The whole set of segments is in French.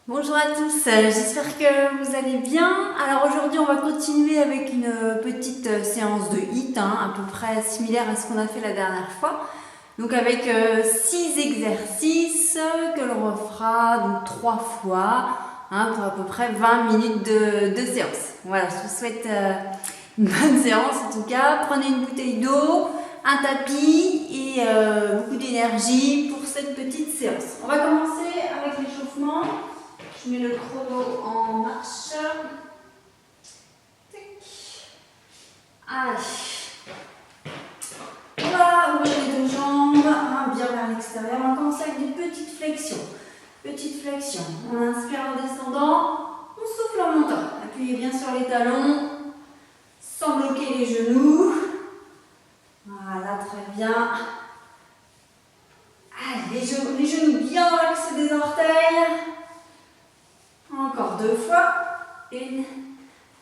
Bonjour à tous, j'espère que vous allez bien. Alors aujourd'hui on va continuer avec une petite séance de HIIT, à peu près similaire à ce qu'on a fait la dernière fois. Donc avec 6 exercices que l'on refera donc 3 fois pour à peu près 20 minutes de séance. Voilà, je vous souhaite une bonne séance en tout cas. Prenez une bouteille d'eau, un tapis et beaucoup d'énergie pour cette petite séance. On va commencer avec l'échauffement. Je mets le chrono en marche. Allez. On va ouvrir les deux jambes, bien vers l'extérieur. On va commencer avec des petites flexions. Petites flexions. On inspire en descendant. On souffle en montant. Appuyez bien sur les talons. Sans bloquer les genoux. Voilà, très bien. Allez, les genoux bien dans l'axe des orteils. Encore 2 fois. 1,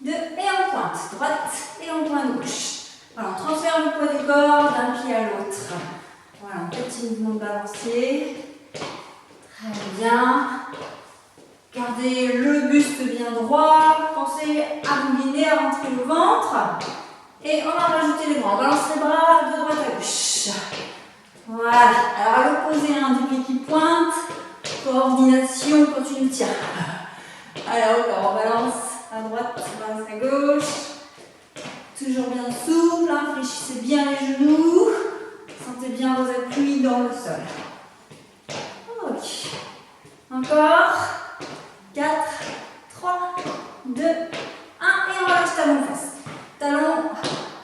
2, et en pointe droite et en pointe gauche. Voilà, on transfère le poids du corps d'un pied à l'autre. Voilà, un petit mouvement de balancier. Très bien. Gardez le buste bien droit. Pensez à bouliner, à rentrer le ventre. Et on va rajouter les bras. On balance les bras de droite à gauche. Voilà. Alors à l'opposé du pied qui pointe. Coordination quand tu le tiens. Alors encore, on balance à droite, on balance à gauche. Toujours bien souple, fléchissez bien les genoux. Sentez bien vos appuis dans le sol. Ok. Encore. 4, 3, 2, 1. Et on relâche talon-fesse. Talon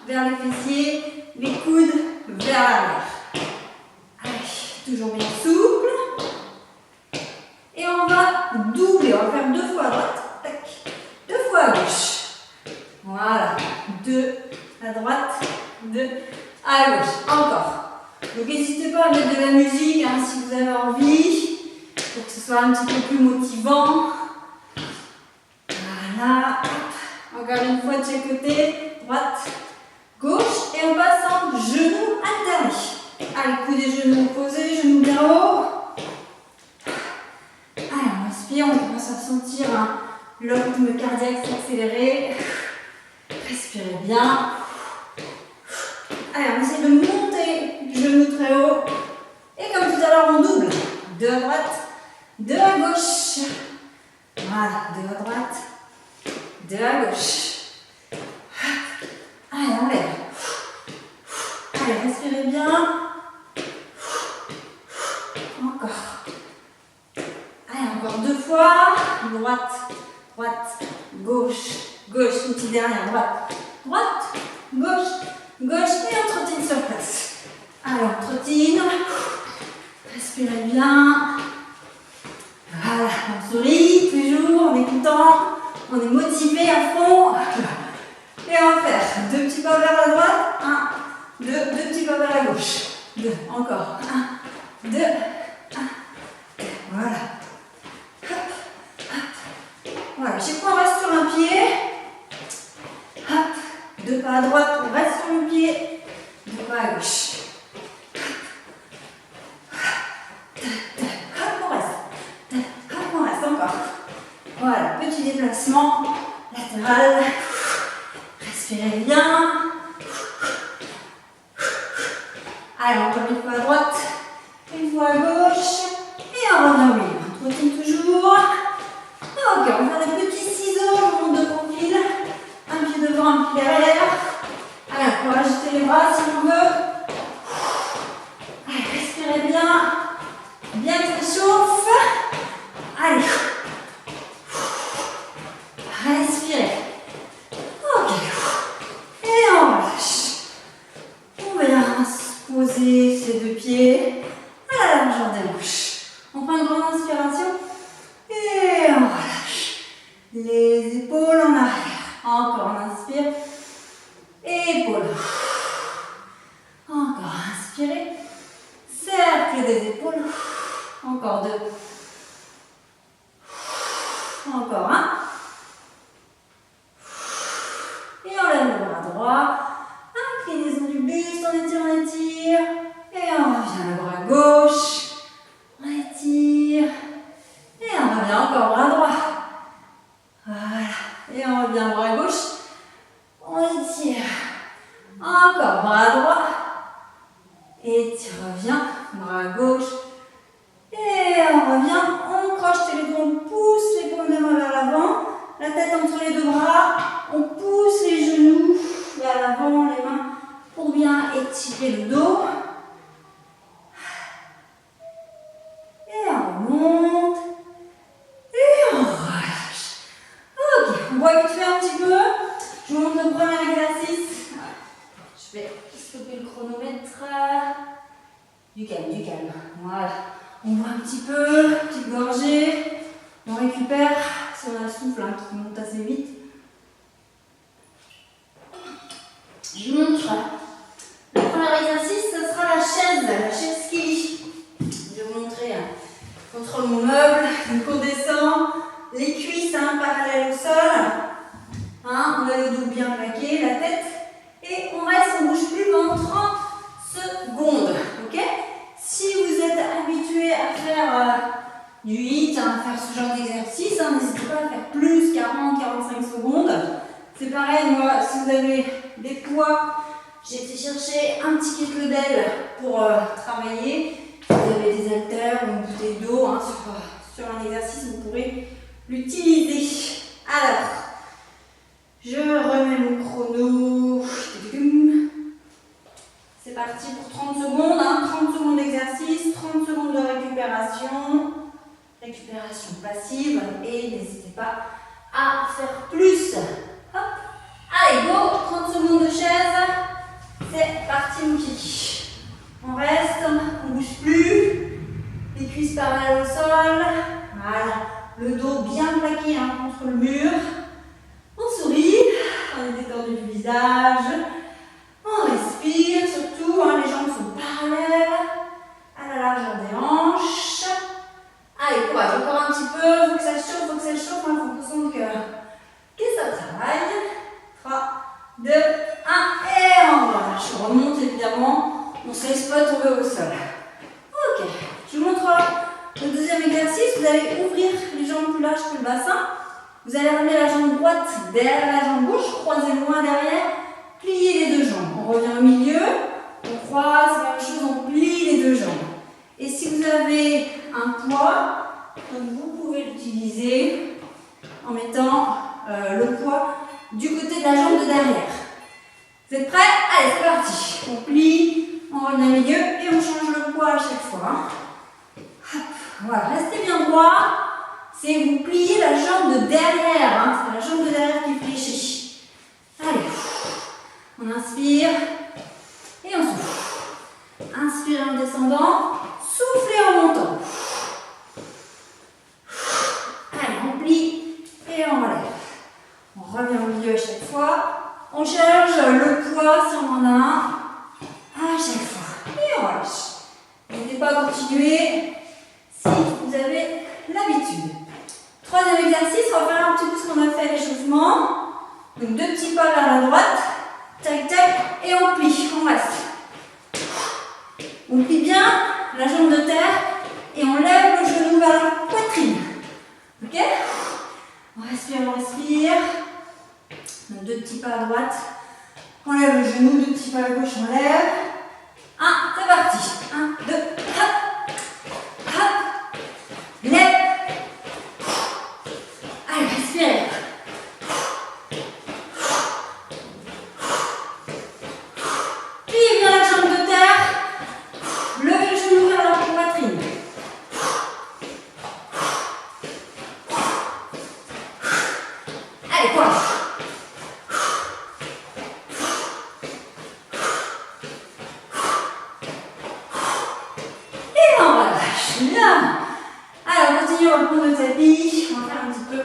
vers les fessiers, les coudes vers l'arrière. Allez, toujours bien souple. Et on va doubler, on va faire 2 fois à droite, tac, 2 fois à gauche. Voilà, 2 à droite, 2 à gauche. Encore. Donc n'hésitez pas à mettre de la musique si vous avez envie, pour que ce soit un petit peu plus motivant. Voilà, encore une fois de chaque côté, droite, gauche, et on passe en genoux alternés. Allez, coup des genoux opposés, genoux bien haut. On commence à sentir le rythme cardiaque s'accélérer. Respirez bien. Allez, on essaie de monter du genou très haut. Et comme tout à l'heure, on double. 2 à droite, 2 à gauche. Voilà, 2 à droite, 2 à gauche. Allez, on lève. Allez, respirez bien. Encore. Allez, encore 2 fois. Droite, droite, gauche, gauche. Une petite dernière. Droite, droite, gauche, gauche. Et on trottine sur place. Allez, on trottine. Respirez bien. Voilà, on sourit toujours en écoutant. On est motivé à fond. Et on va faire 2 petits pas vers la droite. 1, 2, 2 petits pas vers la gauche. 2, encore. 1, 2, 1. Voilà. Voilà, chaque fois on reste sur un pied. Hop, 2 pas à droite, on reste sur le pied. 2 pas à gauche. Hop, on reste encore. Voilà, petit déplacement latéral. Respirez bien. Allez, encore une fois à droite, une fois à gauche. Et on revient au milieu. On trottine toujours. Ok, on va faire des petits ciseaux, on monte de profil. Un pied devant, un pied derrière. Allez, on peut rajouter les bras si on veut. Allez, respirez bien. Bien que ça chauffe. Allez. Respirez. Ok. Et on relâche. On va se poser ces 2 pieds à la largeur des hanches. On prend une grande inspiration. Et on relâche. Les épaules en arrière. Encore, on inspire. Épaules. Encore, inspirez. Cercle des épaules. Encore 2. Encore 1. Et on lève le bras droit. Inclinaison du buste, on étire. Et on revient le bras gauche. On étire. Et on revient encore bras droit. Voilà. Et on revient bras gauche. On étire. Encore bras droit. Et tu reviens, bras gauche. Et on revient, on croche les doigts, on pousse les paumes de main vers l'avant. La tête entre les deux bras. On pousse les genoux vers l'avant, les mains pour bien étirer le dos. Et on remonte. Et on relâche. Ok, on voit vite fait un petit peu. Je vous montre le premier exercice. Je vais stopper le chronomètre. Du calme, du calme. Voilà. On voit un petit peu, petite gorgée. On récupère sur la souffle hein, qui monte assez vite. Je vous montre. Le premier exercice, ce sera la chaise ski. Je vais vous montrer. Contrôle mon meuble, donc on descend, les cuisses parallèles au sol. On a le dos bien plaqué, la tête. Et on reste, on ne bouge plus pendant 30 secondes. Ok? Si vous êtes habitué à faire du HIIT, à faire ce genre d'exercice, n'hésitez pas à faire plus 40-45 secondes. C'est pareil, moi, si vous avez des poids, j'ai été chercher un petit kettlebell pour travailler. Si vous avez des haltères ou une bouteille d'eau sur un exercice, vous pourrez l'utiliser. Alors, je remets mon chrono. C'est parti pour 30 secondes. 30 secondes d'exercice, 30 secondes de récupération. Récupération passive. Et n'hésitez pas à faire plus. Hop. Allez, go. 30 secondes de chaise. C'est parti, mon kiki. On reste, on ne bouge plus. Les cuisses parallèles au sol. Voilà. Le dos bien plaqué contre le mur. On sourit. On est détendu du visage. On respire surtout. Les jambes sont parallèles à la largeur des hanches. Allez, courage. Encore un petit peu. Il faut que ça chauffe, il faut que ça chauffe. Il faut qu'on sente que ça travaille. 3, 2, 1. Et on relâche. On remonte évidemment. On se laisse pas tomber au sol. Ok, je vous montre le deuxième exercice. Vous allez ouvrir les jambes plus larges que le bassin. Vous allez ramener la jambe droite derrière la jambe gauche, croiser loin derrière, plier les deux jambes. On revient au milieu, on croise, même chose, on plie les deux jambes. Et si vous avez un poids, donc vous pouvez l'utiliser en mettant le poids du côté de la jambe de derrière. Vous êtes prêts? Allez, c'est parti. On plie. On revient au milieu et on change le poids à chaque fois. Hop, voilà, restez bien droit. C'est vous pliez la jambe de derrière. C'est la jambe de derrière qui fléchit. Allez, on inspire et on souffle. Inspire en descendant, soufflez en montant. Allez, on plie et on relève. On revient au milieu à chaque fois. On charge le poids si on en a un. À chaque fois. Et on relâche. N'hésitez pas à continuer si vous avez l'habitude. Troisième exercice, on va faire un petit peu ce qu'on a fait à l'échauffement. Donc 2 petits pas vers la droite. Tac, tac. Et on plie. On reste. On plie bien la jambe de terre. Et on lève le genou vers la poitrine. Ok? On respire, on respire. Donc 2 petits pas à droite. On lève le genou, 2 petits pas à gauche, on lève. 1, c'est parti. 1, 2, hop, hop, lève. Allez, respirez. Pliez bien la jambe de terre. Levez le genou vers la poitrine. Allez, courage. Bien. Alors, on continue, on va prendre le tapis. On va faire un petit peu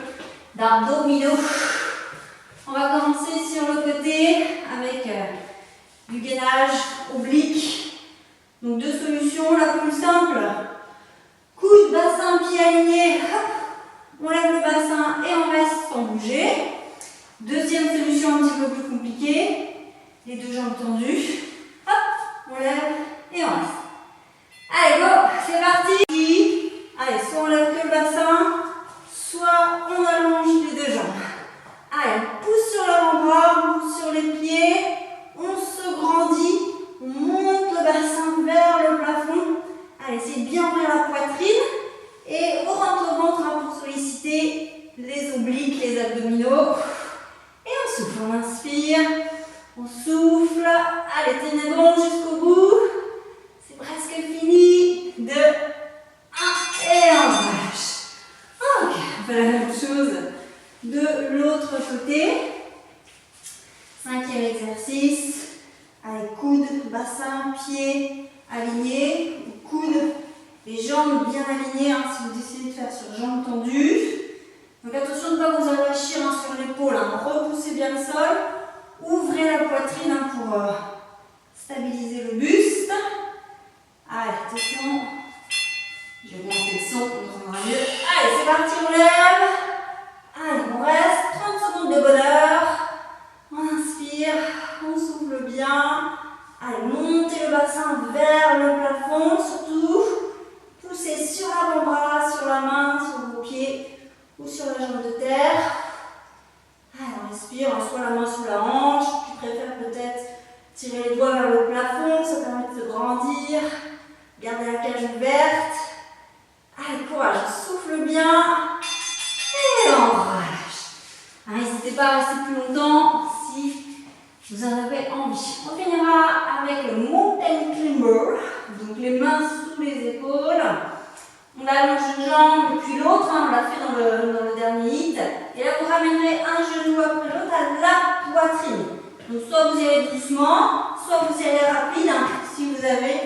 d'abdominaux. On va commencer sur le côté avec du gainage oblique. Donc, 2 solutions. La plus simple, coude, bassin, pied aligné. On lève le bassin et on reste sans bouger. Deuxième solution un petit peu plus compliquée. Les 2 jambes tendues. Hop, on lève et on reste. Allez, go, c'est parti. Allez, soit on lève que le bassin, abdominaux. Et on souffle, on inspire, on souffle. Allez, tenez bon jusqu'au bout. C'est presque fini. 2, 1 et on relâche. Ok, on fait la même chose de l'autre côté. 5e exercice. Allez, coudes, bassin, pieds alignés. Coudes, les jambes bien alignées hein, si vous décidez de faire sur jambes tendues. Donc attention de ne pas vous relâcher hein, sur l'épaule. Hein. Repoussez bien le sol. Ouvrez la poitrine hein, pour stabiliser le buste. Allez, attention. Je vais monter le son, on entendra mieux. Allez, c'est parti, on lève. Allez, on reste. 30 secondes de bonheur. On inspire, on souffle bien. Allez, montez le bassin vers le plafond, surtout. Poussez sur l'avant-bras, sur la main, sur vos pieds ou sur la jambe de terre. Allez, on respire, on soit la main sous la hanche. Tu préfères peut-être tirer les doigts vers le plafond, ça permet de se grandir. Gardez la cage ouverte. Allez, courage, souffle bien. Et on relâche. N'hésitez pas à rester plus longtemps si vous en avez envie. On finira avec le mountain climber. Donc les mains sous les épaules. On allonge une jambe et puis l'autre. Hein, on l'a fait dans le dernier hit. Et là, vous ramènerez un genou après l'autre à la poitrine. Donc soit vous y allez doucement, soit vous y allez rapide hein, si vous avez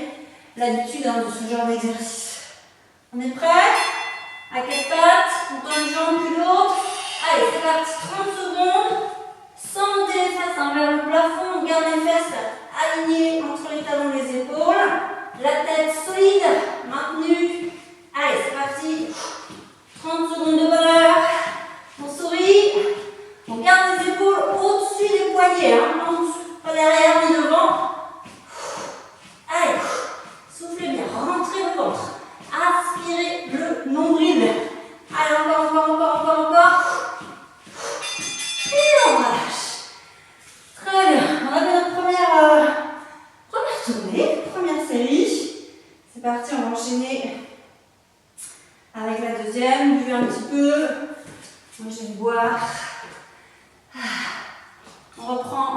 l'habitude hein, de ce genre d'exercice. On est prêt? À quatre pattes, on tend une jambe puis l'autre. Allez, c'est parti, 30 secondes. Sans monter les fesses hein, vers le plafond, on garde les fesses alignées entre les talons et les épaules. La tête solide, maintenue. Allez, c'est parti. 30 secondes de bonheur. On sourit. On garde les épaules au-dessus des poignets. Hein, pas derrière ni devant. Allez, soufflez bien, rentrez le ventre. Aspirez le nombril. Allez, encore. Et on relâche. Très bien. On a fait notre première tournée, première série. C'est parti, on va enchaîner avec la deuxième. Buvez un petit peu. Moi, je vais boire. On reprend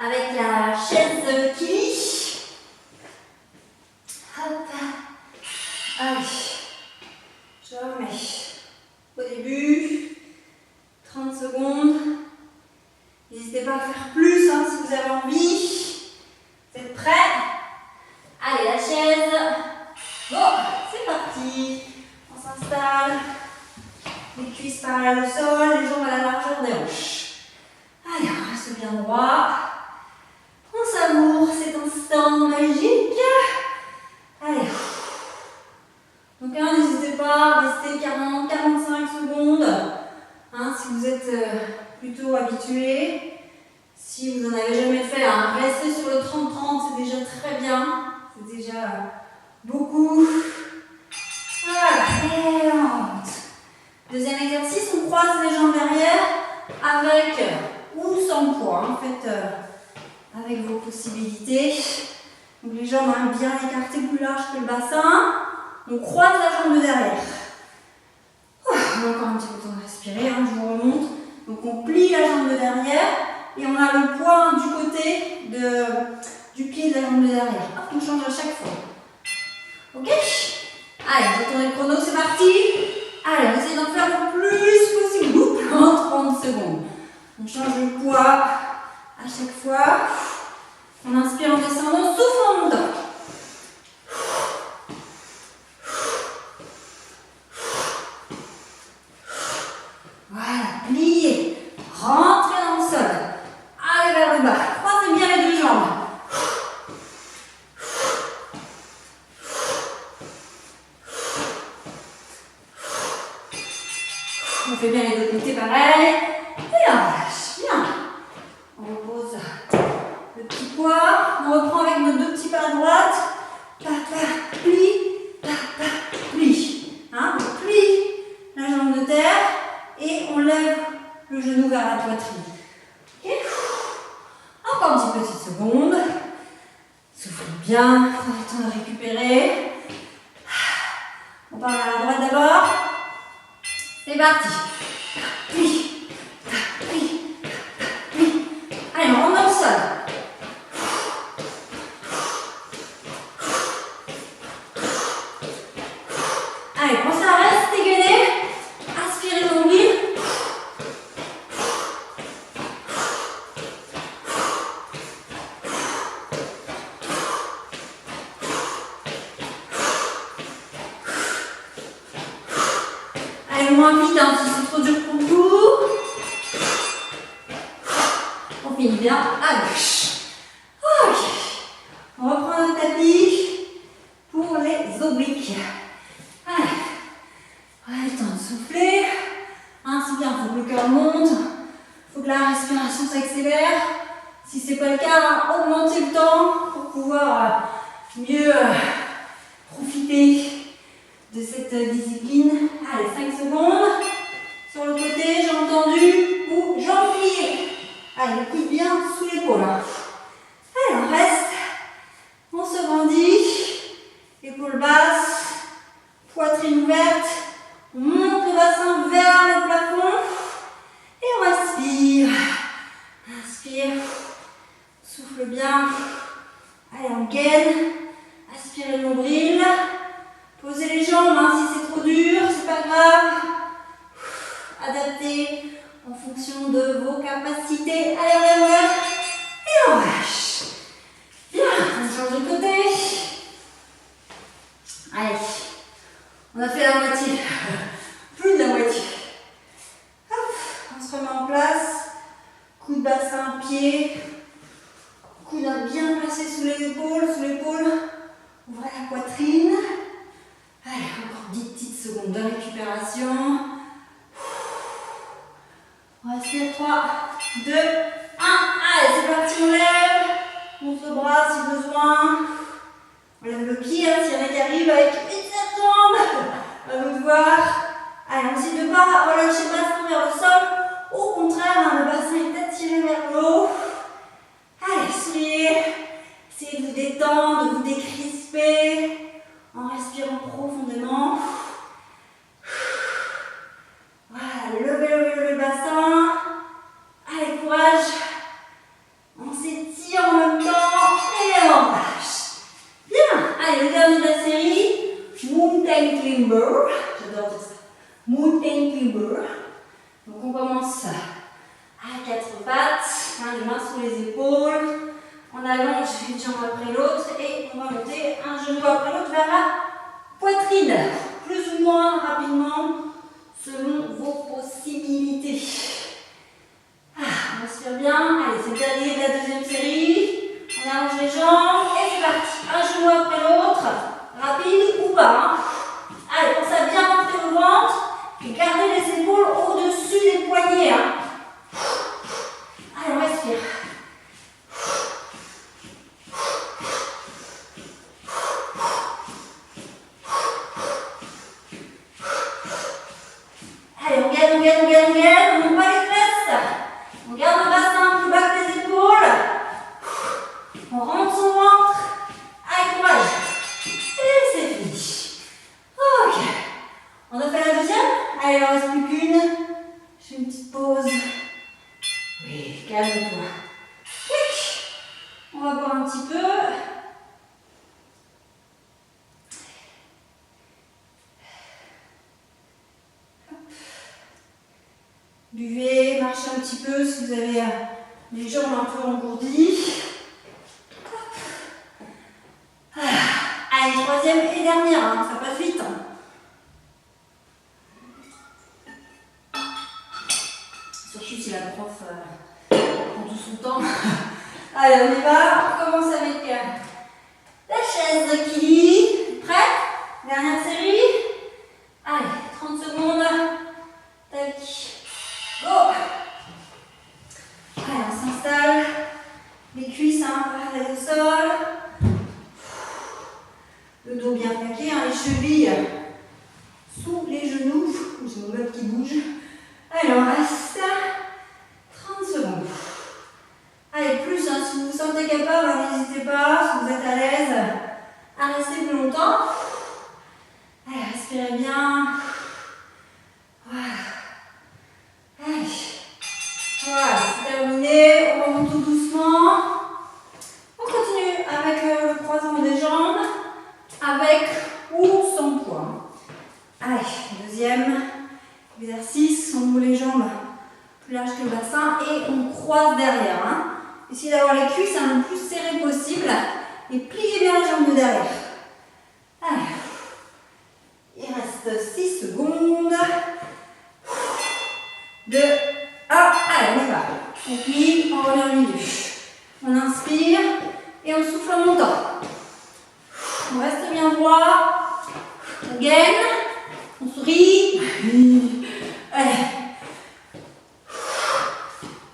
avec la chaise Kili. Hop. Allez. Je remets au début. 30 secondes. N'hésitez pas à faire plus hein, si vous avez envie. Vous êtes prêts? Allez, la chaise. Bon, c'est parti. On s'installe. Les cuisses parallèles au sol, les jambes à la largeur des hanches. Allez, on reste bien droit. On savoure cet instant magique. Allez. Donc n'hésitez pas à rester 40-45 secondes. Hein, si vous êtes plutôt habitué. Si vous n'en avez jamais fait, hein, restez sur le 30-30, c'est déjà très bien. C'est déjà beaucoup. Voilà, et on monte. Deuxième exercice, on croise les jambes derrière avec ou sans poids. En fait, avec vos possibilités. Donc les jambes hein, bien écartées, plus larges que le bassin. On croise la jambe de derrière. On a encore un petit peu de temps de respirer, hein, je vous remonte. Donc on plie la jambe de derrière et on a le poids hein, du côté du pied de la jambe de derrière. Hop, on change à chaque fois. Ok? Allez, on va tourner le chrono, c'est parti. Allez, on essaie d'en faire le plus possible en 30 secondes. On change le poids à chaque fois. On inspire en descendant, souffle en montant. Voilà, pliez, rentrez dans le sol. Allez vers le bas, croisez bien les deux jambes. On fait bien les deux côtés pareil. Et on relâche. Bien. On repose le petit poids. On reprend avec nos deux petits pas à droite. Papa, plie. Hein, on plie la jambe de terre et on lève le genou vers la poitrine. Okay. Encore une petite seconde. Soufflez bien. Prenez le temps de récupérer. On part vers la droite d'abord. parti. Oui. Oui. Oui. Allez, on rentre dans le sol. Allez, pensez à rester gainé. Aspirez le nombril. Allez, moins vite hein, si c'est trop dur pour vous. On finit bien à gauche. Ok. On reprend le tapis pour les obliques. Allez. Ouais, le temps de souffler. Hein, c'est bien, il faut que le cœur monte. Il faut que la respiration s'accélère. Si ce n'est pas le cas, hein, augmentez le temps pour pouvoir mieux profiter de cette discipline. Allez, 5 secondes. Sur le côté, j'ai entendu, ou jambes pliées. Allez, le coude bien sous l'épaule. Allez, on reste. On se grandit. Épaules basses. Poitrine ouverte. On monte le bassin vers le plafond. Et on respire. Inspire. Souffle bien. Allez, on gaine. Aspirez le nombril. Posez les jambes hein, si c'est trop dur, c'est pas grave. Adaptez en fonction de vos capacités. Allez, on lève. Et on lâche. Bien, on change de côté. Allez, on a fait la moitié. Plus de la moitié. Hop, on se remet en place. Coude bassin, pied. Coude bien placé sous l'épaule. Ouvrez la poitrine. Allez, encore 10 petites secondes de récupération. On respire 3, 2, 1. Allez, c'est parti, on lève. On monte le bras si besoin. On lève le pied, hein, s'il y en a qui arrivent avec une seule jambe. À nous de voir. Allez, on essaie de ne pas relâcher le bassin vers le sol. Au contraire, hein, le bassin est attiré vers le haut. Allez, souriez. Essayez de vous détendre, de vous décrisper. En respirant profondément. Voilà, levez le bassin. Allez, courage. On s'étire en même temps et on lâche. Bien. Allez, le dernier de la série. Mountain Climber. J'adore dire ça. Mountain Climber. Donc on commence à 4 pattes. Les mains sous les épaules. On allonge une jambe après l'autre et on va monter un genou après l'autre vers la poitrine. Plus ou moins rapidement selon vos possibilités. On respire bien. Allez, c'est le dernier de la deuxième série. On allonge les jambes et c'est parti. Un genou après l'autre. Rapide ou pas. Hein. Allez, pensez à bien rentrer le ventre et gardez les épaules au-dessus des poignets. Hein. Allez, on respire. Allez, on gagne, on monte pas les fesses. On garde le bassin plus bas que les épaules. On rentre son ventre. Allez, courage. Et c'est fini. Ok. On a fait la deuxième. Allez, il en reste plus qu'une. Je fais une petite pause. Oui, calme-toi. On va boire un petit peu. Buvez, marchez un petit peu si vous avez les jambes un peu engourdies. Allez, troisième et dernière, hein, ça passe vite. Hein. Surtout si la prof prend tout son temps. Allez, on y va. On commence avec la chaise d'équilibre. Prêt? Dernière série. Allez, 30 secondes. Tac. Go! Allez, on s'installe. Les cuisses parallèles au sol. Le dos bien plaqué, hein, les chevilles sous les genoux. J'ai mon meuble qui bouge. Allez, on reste 30 secondes. Allez, plus, hein, si vous vous sentez capable, n'hésitez pas, si vous êtes à l'aise, à rester plus longtemps. Allez, respirez bien. Voilà. croise derrière. Hein. Essayez d'avoir les cuisses le plus serrées possible et pliez bien la jambe de derrière. Allez. Il reste 6 secondes. 2, 1. Allez, on y va. On plie, on revient au milieu. On inspire et on souffle en montant. On reste bien droit. On gaine. On sourit. Allez.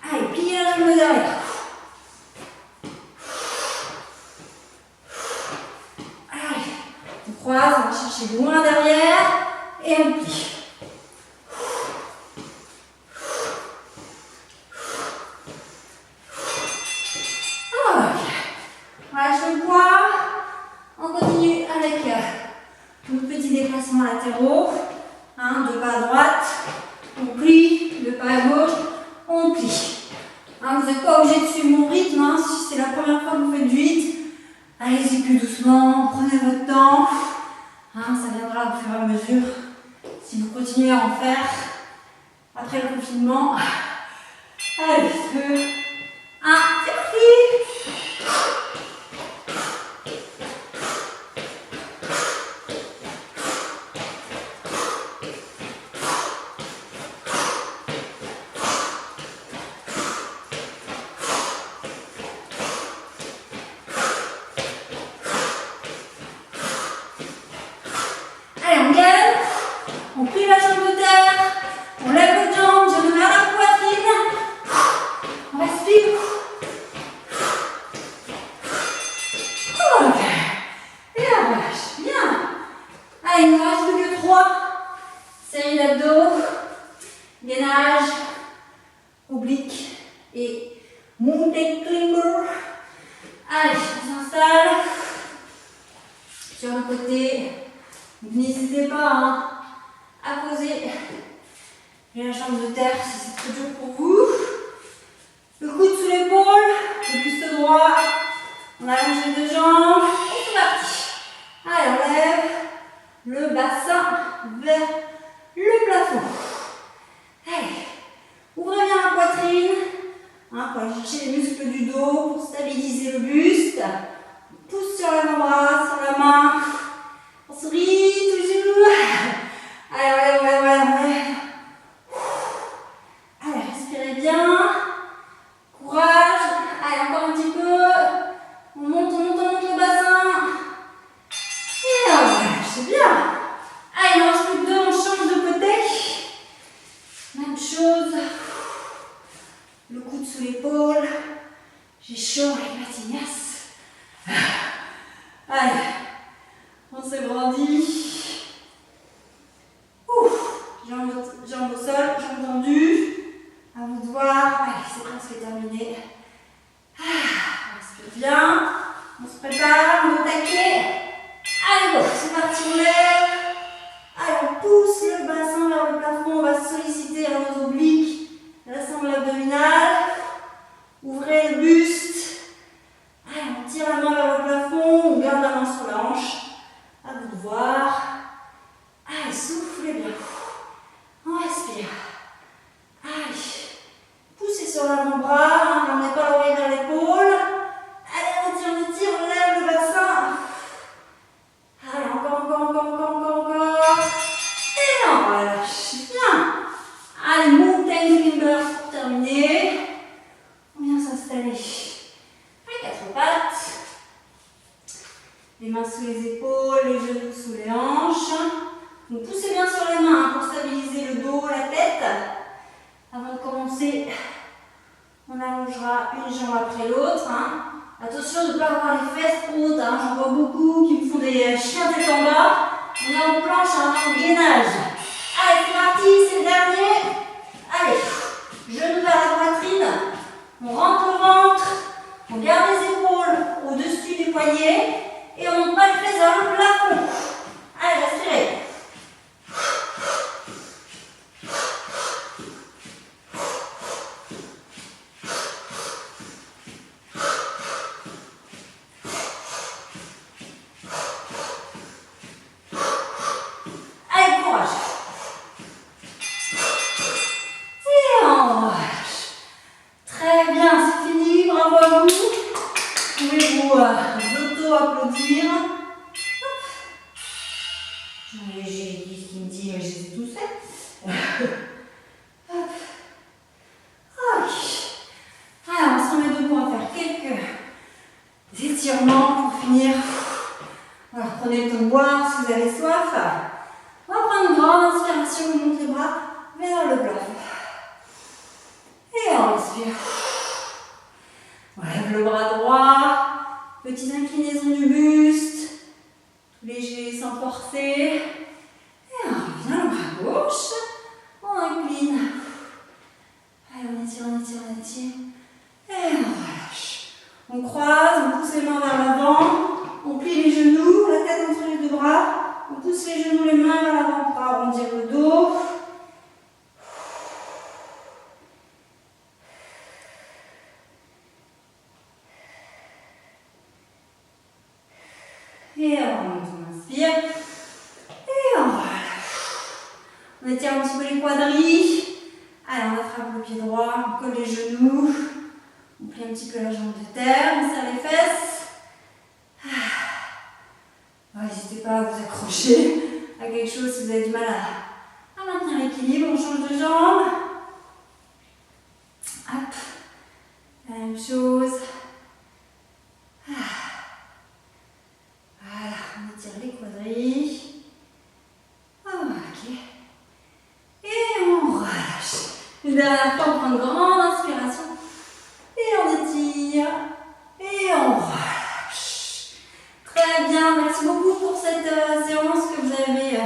Allez, pliez la jambe de derrière. Allez. On croise, on va chercher loin derrière et on plie. Latéraux, deux pas à droite, on plie, deux pas à gauche, on plie. Vous n'êtes pas obligé de suivre mon rythme, si c'est la première fois que vous faites du HIIT, allez-y plus doucement, prenez votre temps, ça viendra au fur et à mesure. Si vous continuez à en faire, après le confinement, allez, 2, 1, c'est parti! On plie la jambe de terre, on lève le jambe, je me mets à la poitrine, on respire. Ok. Et on relâche. Bien. Allez, il ne reste plus que 3 séries d'abdos, gainage, oblique et mountain climber. Allez, on s'installe sur le côté. N'hésitez pas à poser la jambe de terre si c'est trop dur pour vous. Le coude sous l'épaule, le buste droit. On allonge les 2 jambes et c'est parti. Allez, on lève le bassin vers le plafond. Allez, ouvrez bien la poitrine pour aller chercher les muscles du dos pour stabiliser le buste. Pousse sur l'avant-bras, sur la main. On sourit toujours. Allez, ouais. Allez, respirez bien. Courage. Allez, encore un petit peu. On monte le bassin. Et voilà, c'est bien. Allez, il en reste plus que 2, on change de côté. Même chose. Le coude sous l'épaule. J'ai chaud avec ma tignasse. Allez. On se grandit. Jambes au sol, jambes tendues. À vous de voir. Allez, c'est presque terminé. On respire bien. On se prépare, on est au taquet. Allez, go, c'est parti, on lève. Allez, on pousse le bassin vers le plafond. On va solliciter nos obliques, la sangle abdominale. Ouvrez le buste. Allez, on tire la main vers le plafond. On garde la main sur la hanche. À vous de voir. Allez, soufflez bien. On respire. Allez. Poussez sur l'avant-bras. N'emmenez pas l'oreille vers l'épaule. Allez, on tire, on lève le bassin. Allez, encore. Et on relâche. Bien. Allez, mountain climber pour terminer. On vient s'installer à 4 pattes. Les mains sous les épaules, les genoux sous les hanches. Donc poussez bien sur les mains pour stabiliser le dos, la tête. Avant de commencer, on allongera une jambe après l'autre. Attention de ne pas avoir les fesses trop hautes. J'en vois beaucoup qui me font des chiens tête en bas. On est en planche, on est en gainage. Allez, c'est parti, c'est le dernier. Allez, genoux vers la poitrine. On rentre le ventre. On garde les épaules au-dessus du poignet. Et on monte pas les fesses vers le plafond. Allez, respirez. Allez, courage. J'ai dit ce qu'il me dit, mais je les ai tous faits. Hop. Ok. Alors, on se remet debout, on va faire quelques étirements pour finir. Voilà, prenez le temps de boire si vous avez soif. On va prendre une grande inspiration, on monte les bras vers le plafond. Et on respire. On lève le bras droit. Petite inclinaison du buste. Tout léger sans forcer. Et on revient le bras gauche. On incline. Allez, on étire, on étire, on étire. Et on relâche. On croise, on pousse les mains vers l'avant. On plie les genoux, la tête entre les deux bras. On pousse les genoux, les mains vers l'avant pour arrondir le dos. Et on remonte, on inspire. Et on relâche. On étire un petit peu les quadris. Allez, on attrape le pied droit, on colle les genoux. On plie un petit peu la jambe de terre, on serre les fesses. N'hésitez pas à vous accrocher à quelque chose si vous avez du mal à maintenir l'équilibre. On change de jambe. Hop. La même chose. Voilà, on étire les quadris. Ok. Et on relâche. Une dernière fois, on prend une grande inspiration. Et on étire. Et on relâche. Très bien, merci beaucoup pour cette séance que vous avez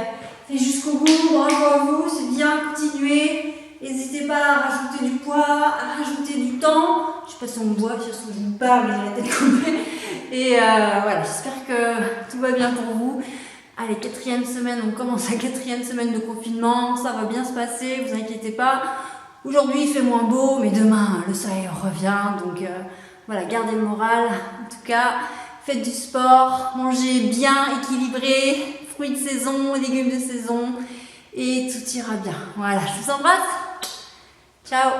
fait jusqu'au bout. Bravo à vous, c'est bien, continuez. N'hésitez pas à rajouter du poids, à rajouter du temps. Je ne sais pas si on me voit, si je vous parle, mais j'ai la tête coupée. Et voilà, j'espère que tout va bien pour vous. Allez, 4e semaine, on commence la 4e semaine de confinement. Ça va bien se passer, vous inquiétez pas. Aujourd'hui, il fait moins beau, mais demain, le soleil revient. Donc voilà, gardez le moral. En tout cas, faites du sport, mangez bien, équilibré, fruits de saison, légumes de saison. Et tout ira bien. Voilà, je vous embrasse. Ciao.